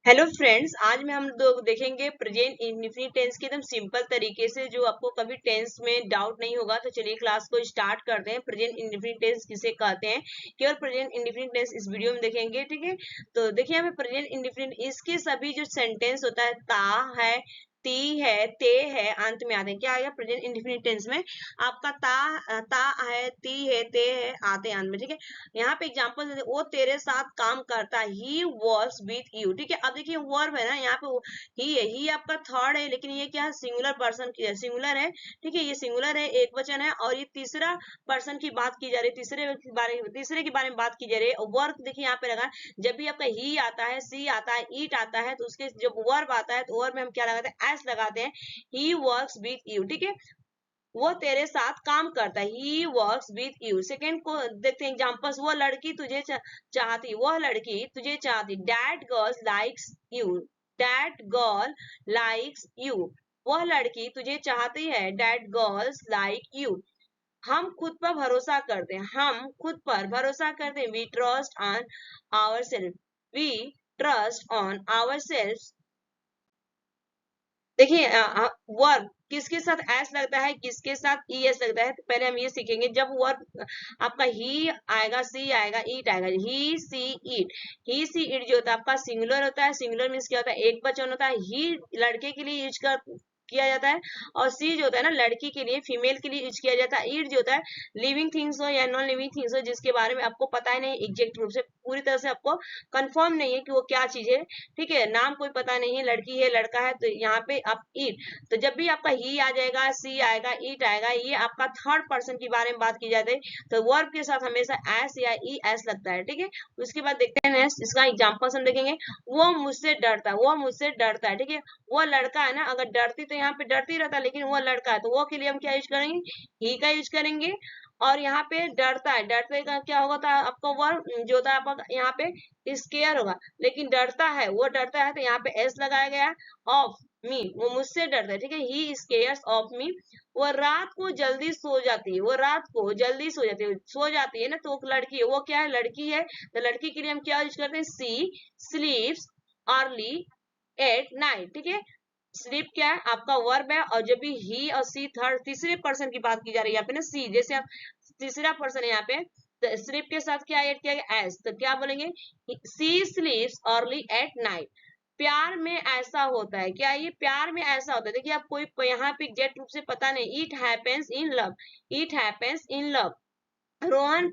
Hello friends, आज में हम लोग देखेंगे प्रेजेंट इंडेफिनिट टेंस के एकदम सिंपल तरीके से, जो आपको कभी टेंस में डाउट नहीं होगा। तो चलिए क्लास को स्टार्ट करते हैं। प्रेजेंट इंडेफिनिट टेंस किसे कहते हैं, केवल प्रेजेंट इंडेफिनिट टेंस इस वीडियो में देखेंगे। ठीक है, तो देखिए हमें प्रेजेंट इंडेफिनिट इसके सभी जो सेंटेंस होता है, ता है, ती है, ते है, अंत में आते हैं। क्या आएगा प्रेजेंट इंडेफिनिट टेंस में? आपका ता है, ती है, ते है, आते हैं अंत में। ठीक है, यहाँ पे एग्जाम्पल वो तेरे साथ काम करता है, ही वर्क्स विथ यू। ठीक है, अब देखिए वर्ब है ना, यहाँ पे ही है, ही आपका थर्ड है, लेकिन ये क्या है, सिंगुलर पर्सन की है, सिंगुलर है। ठीक है, ये सिंगुलर है, एक वचन है, और ये तीसरा पर्सन की बात की जा रही है, तीसरे के बारे में बात की जा रही है। वर्क देखिए यहाँ पे लगा, जब भी आपका ही आता है, सी आता है, ईट आता है, तो उसके जब वर्ब आता है तो वर्ब में हम क्या लगाते हैं, एस लगाते हैं। He works with you. ठीक है, वो तेरे साथ काम करता है, he works with you. Second को देखते हैं एग्जांपल्स। वो लड़की तुझे चाहती, वह लड़की तुझे चाहती, that girl likes you, that girl likes you. वह लड़की तुझे चाहती है, दैट गर्ल्स लाइक यू। हम खुद पर भरोसा करते हैं, हम खुद पर भरोसा करते हैं, we trust on our self, we trust on our self. देखिए वर्ब किसके साथ एस लगता है, किसके साथ ई एस लगता है, तो पहले हम ये सीखेंगे। जब वर्ब आपका ही आएगा, सी आएगा, ईट आएगा, ही सी ईट। ही सी ईट जो होता है आपका सिंगुलर होता है। सिंगुलर मीन्स क्या होता है, एक वचन होता है। ही लड़के के लिए यूज कर किया जाता है, और सी जो होता है ना, लड़की के लिए, फीमेल के लिए यूज किया जाता है। ईट जो होता है लिविंग थिंग्स हो या नॉन लिविंग थिंग्स हो, जिसके बारे में आपको पता ही नहीं एग्जैक्ट रूप से, पूरी तरह से आपको कंफर्म नहीं है कि वो क्या चीज है। ठीक है, नाम कोई पता नहीं है, लड़की है, लड़का है, तो यहाँ पे आप ईट। तो जब भी आपका ही आ जाएगा, सी आएगा, ईट आएगा, ये आपका थर्ड पर्सन के बारे में बात की जाती है, तो वर्ब के साथ हमेशा एस या ई एस लगता है। ठीक है, उसके बाद देखते हैं नेक्स्ट, इसका एग्जाम्पल हम देखेंगे। वो मुझसे डरता है, वो मुझसे डरता है। ठीक है, वो लड़का है ना, अगर डरती तो यहाँ पे डरती रहता, लेकिन वो लड़का है, तो वो के लिए हम क्या यूज करेंगे, ही का यूज करेंगे। और यहाँ पे डरता है, डरते का क्या होगा, तो आपका वर्ब जो होता है आपका यहाँ पे स्केयर होगा, लेकिन डरता है, वो डरता है, तो यहाँ पे एस लगाया गया। ऑफ मी, वो मुझसे डरता है। ठीक है, ही स्केयर्स ऑफ मी। वो रात को जल्दी सो जाती है, वो रात को जल्दी सो जाती है ना, तो लड़की है, वो क्या है, लड़की है, तो लड़की के लिए हम क्या यूज करते हैं, सी स्लीप्स अर्ली एट नाइट। ठीक है, स्लीप क्या है, आपका वर्ब है, और जब भी ही और सी थर्ड तीसरे पर्सन की बात की जा रही है यहाँ पे ना, सी जैसे आप तीसरा पर्सन है यहाँ पे, तो स्लीप के साथ क्या ऐड किया गया, एस, तो क्या बोलेंगे, सी स्लीप्स अर्ली एट नाइट। प्यार में ऐसा होता है, क्या ये प्यार में ऐसा होता है, देखिए आप कोई यहाँ पे एग्जैक्ट रूप से पता नहीं, it happens in love, it happens in love. Rohan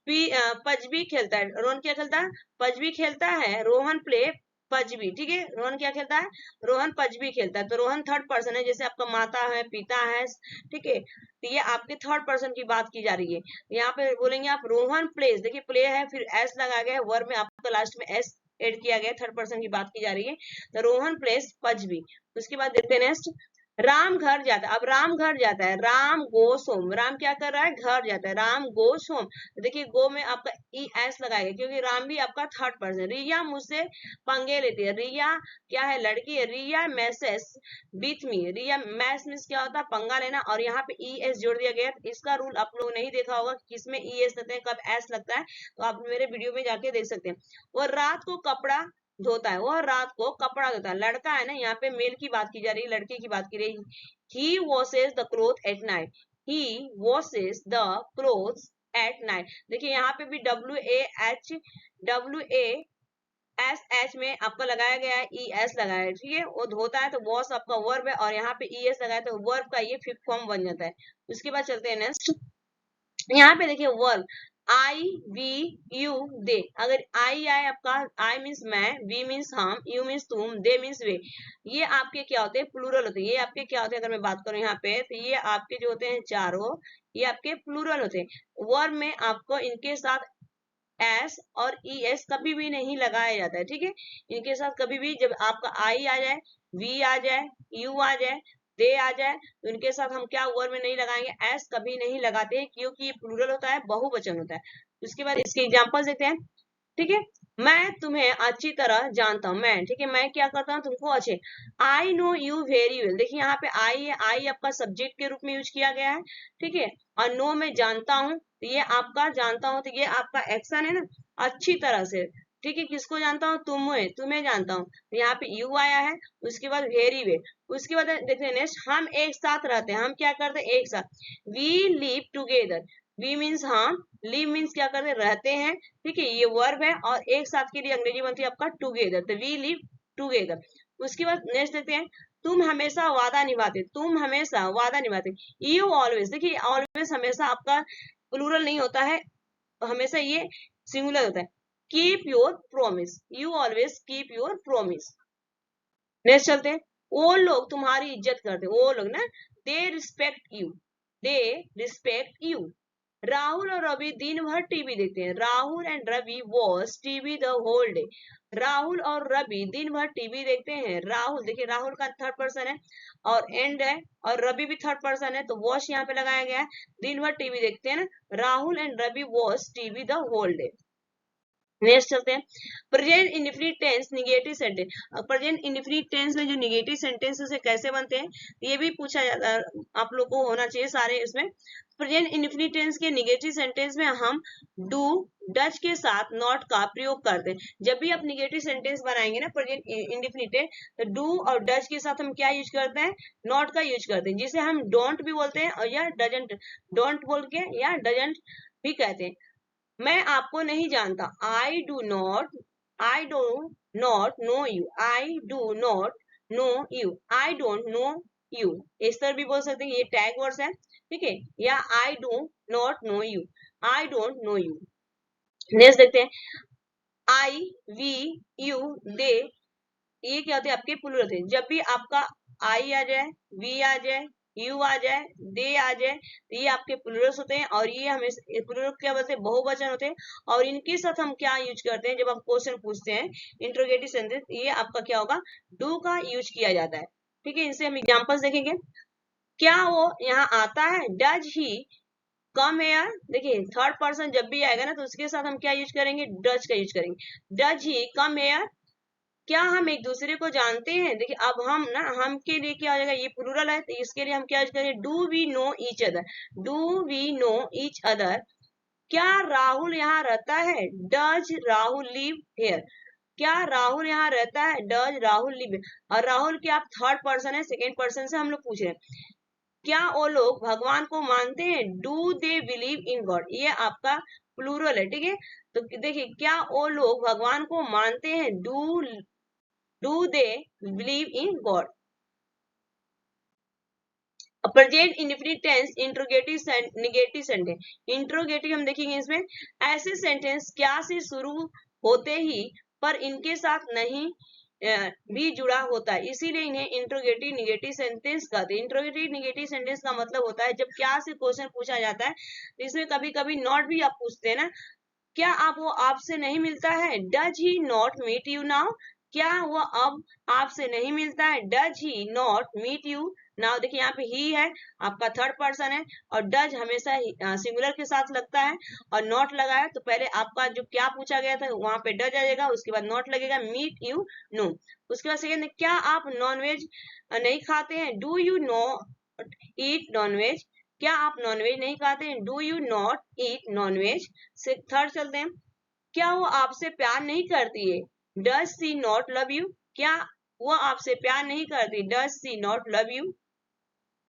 PUBG खेलता है, रोहन क्या खेलता है, पजबी खेलता है, रोहन प्ले पजबी। ठीक है, रोहन क्या खेलता है, रोहन पजबी खेलता है, तो रोहन थर्ड पर्सन है, जैसे आपका माता है, पिता है। ठीक है, तो ये आपके थर्ड पर्सन की बात की जा रही है। यहाँ पे बोलेंगे आप रोहन प्लेस, देखिए प्ले है, फिर एस लगाया गया है, वर्ब में आपका लास्ट में एस एड किया गया, थर्ड पर्सन की बात की जा रही है, तो रोहन प्लेस पजबी। उसके बाद देखते हैं नेक्स्ट, राम घर जाता है। अब राम घर जाता है, राम गोस होम, राम क्या कर रहा है, घर जाता है, राम गोस होम। तो देखिए गो में आपका ई एस लगाएगा, क्योंकि राम भी आपका थर्ड पर्सन। रिया मुझसे पंगे लेती है, रिया क्या है, लड़की है, Riya messes with me, Riya mess means क्या होता है, पंगा लेना, और यहाँ पे ई एस जोड़ दिया गया है। इसका रूल आप लोग नहीं देखा होगा, किसमें ई एस लगते हैं, कब एस लगता है, तो आप मेरे वीडियो में जाके देख सकते हैं। और रात को कपड़ा धोता है, वह रात को कपड़ा धोता है, लड़का है ना, यहाँ पे मेल की बात की जा रही है, लड़के की बात की रही है। He washes the cloth at night, he washes the clothes at night. देखिए यहाँ पे भी डब्ल्यू ए एच में आपको लगाया गया है, ई एस लगाया है। ठीक है, वो धोता है, तो वॉश आपका वर्ब है, और यहाँ पे ई एस लगाया, तो वर्ब का ये फिफ्थ फॉर्म बन जाता है। उसके बाद चलते हैं नेक्स्ट। यहाँ पे देखिए verb I we you they, अगर आई आए आपका, आई मीन्स मैं, वी मीन्स हम, यू मीन्स तुम, दे मीन्स वे, ये आपके क्या होते हैं, प्लूरल होते हैं। ये आपके क्या होते हैं, अगर मैं बात करूं यहाँ पे, तो ये आपके जो होते हैं चारों, ये आपके प्लूरल होते हैं। वर्ब में आपको इनके साथ एस और ई एस कभी भी नहीं लगाया जाता है। ठीक है, इनके साथ कभी भी, जब आपका आई आ जाए, वी आ जाए, यू आ जाए, दे आ जाए, तो इनके साथ हम क्या वर्ड में नहीं लगाएंगे, एस कभी नहीं लगाते हैं, क्योंकि ये प्लूरल होता है, बहुवचन होता है। उसके बाद इसके एग्जांपल देते हैं। ठीक है, मैं तुम्हें अच्छी तरह जानता हूँ, मैं, ठीक है, मैं क्या करता हूँ, तुमको अच्छे, I know you very well. देखिए यहाँ पे आई है, आई आपका सब्जेक्ट के रूप में यूज किया गया है। ठीक है, और नो में जानता हूँ, तो ये आपका जानता हूँ, तो ये आपका एक्शन है ना, अच्छी तरह से। ठीक है, किसको जानता हूँ, तुम्हें जानता हूँ। यहाँ पे यू आया है, उसके बाद वेरी वेल, उसके बाद देखते हैं नेक्स्ट, हम एक साथ रहते हैं, हम क्या करते हैं, एक साथ, we live together, we means हम, लिव मीन्स क्या करते हैं, रहते हैं, ठीक है, ये वर्ब है, और एक साथ के लिए अंग्रेजी बनती है आपका टुगेदर, तो वी लिव टुगेदर। उसके बाद नेक्स्ट देखते हैं, तुम हमेशा वादा निभाते, तुम हमेशा वादा निभाते, यू ऑलवेज, देखिए ऑलवेज हमेशा आपका प्लूरल नहीं होता है, हमेशा ये सिंगुलर होता है, keep your promise, you always keep your promise. Next चलते हैं, वो लोग तुम्हारी इज्जत करते, वो लोग ना, they respect you, they respect you. Rahul और रवि दिन भर टीवी देखते हैं, Rahul and Ravi watch TV the whole day, Rahul और रवि दिन भर टीवी देखते हैं, राहुल देखिए राहुल का थर्ड पर्सन है और एंड है, और रवि भी थर्ड पर्सन है, तो वॉच यहाँ पे लगाया गया है, दिन भर टीवी देखते हैं ना, Rahul and Ravi watch TV the whole day. Next चलते हैं, present indefinite tense negative sentence, present indefinite tense में जो निगेटिव सेंटेंस उसे कैसे बनते हैं, ये भी पूछा जाता है, आप लोग को होना चाहिए सारे इसमें। प्रेजेंट इंडेफिनिट टेंस के निगेटिव सेंटेंस में हम डू डच के साथ नॉट का प्रयोग करते हैं। जब भी आप निगेटिव सेंटेंस बनाएंगे ना प्रेजेंट इंडेफिनिट, तो डू और डच के साथ हम क्या यूज करते हैं, नॉट का यूज करते हैं, जिसे हम डोंट भी बोलते हैं और या डजंट, डोंट बोल के या डजंट भी कहते हैं। मैं आपको नहीं जानता, I do not know you, I do not know you, I don't know you, इस तरह भी बोल सकते हैं, ये टैग वर्ड्स है, ठीक है, या I do not know you, I don't know you. Next देखते हैं, आई, वी, यू, दे, ये क्या होते हैं, आपके प्लूरल होते हैं। जब भी आपका आई आ जाए, वी आ जाए, यू आ जाए, दे आ जाए, तो ये आपके प्लूरल्स होते हैं, और ये हमें प्लूरल क्या बोलते हैं, बहुवचन होते हैं, और इनके साथ हम क्या यूज करते हैं, जब हम क्वेश्चन पूछते हैं इंट्रोगेटिव सेंटेंस, ये आपका क्या होगा, डू का यूज किया जाता है, ठीक है। इनसे हम एग्जांपल्स देखेंगे, क्या वो यहाँ आता है, डज ही कम एयर, देखिए थर्ड पर्सन जब भी आएगा ना, तो उसके साथ हम क्या यूज करेंगे, डज का यूज करेंगे, डज ही कम एयर, क्या हम एक दूसरे को जानते हैं, देखिए अब हम ना, हम के लिए क्या हो जाएगा, ये प्लूरल है, तो इसके लिए हम क्या करेंगे, do we know each other, do we know each other. क्या राहुल यहाँ रहता है, डज राहुल लिव हेयर, क्या राहुल यहाँ रहता है, डज राहुल लिव, और राहुल के आप थर्ड पर्सन है, सेकेंड पर्सन से हम लोग पूछ रहे हैं। क्या वो लोग भगवान को मानते हैं, do they believe in God, ये आपका प्लूरल है, ठीक है। तो देखिए क्या वो लोग भगवान को मानते हैं, do they believe in God। Present indefinite tense interrogative negative sentence, interrogative हम देखेंगे इसमें, ऐसे सेंटेंस क्या से शुरू होते ही पर इनके साथ नहीं भी जुड़ा होता है, इसीलिए इन्हें इंट्रोगेटिव निगेटिव सेंटेंस कहते हैं। इंट्रोगेटिव निगेटिव सेंटेंस का मतलब होता है जब क्या से क्वेश्चन पूछा जाता है, तो इसमें कभी कभी नॉट भी आप पूछते हैं ना, क्या आप वो आपसे नहीं मिलता है, does he not meet you now, क्या वो अब आपसे नहीं मिलता है, does he not meet you now, देखिए यहाँ पे ही है, आपका थर्ड पर्सन है, और डज हमेशा सिंगुलर के साथ लगता है, और नॉट लगा है, तो पहले आपका जो क्या पूछा गया था वहां पे डज आ जाएगा, उसके बाद नॉट लगेगा, मीट यू नो। उसके बाद सेकेंड, क्या आप नॉनवेज नहीं खाते हैं, do you not eat nonveg, क्या आप नॉनवेज नहीं खाते हैं, do you not eat nonveg. से थर्ड चलते हैं, क्या वो आपसे प्यार नहीं करती है, does she not love you, क्या वो आपसे प्यार नहीं करती, does she not love you.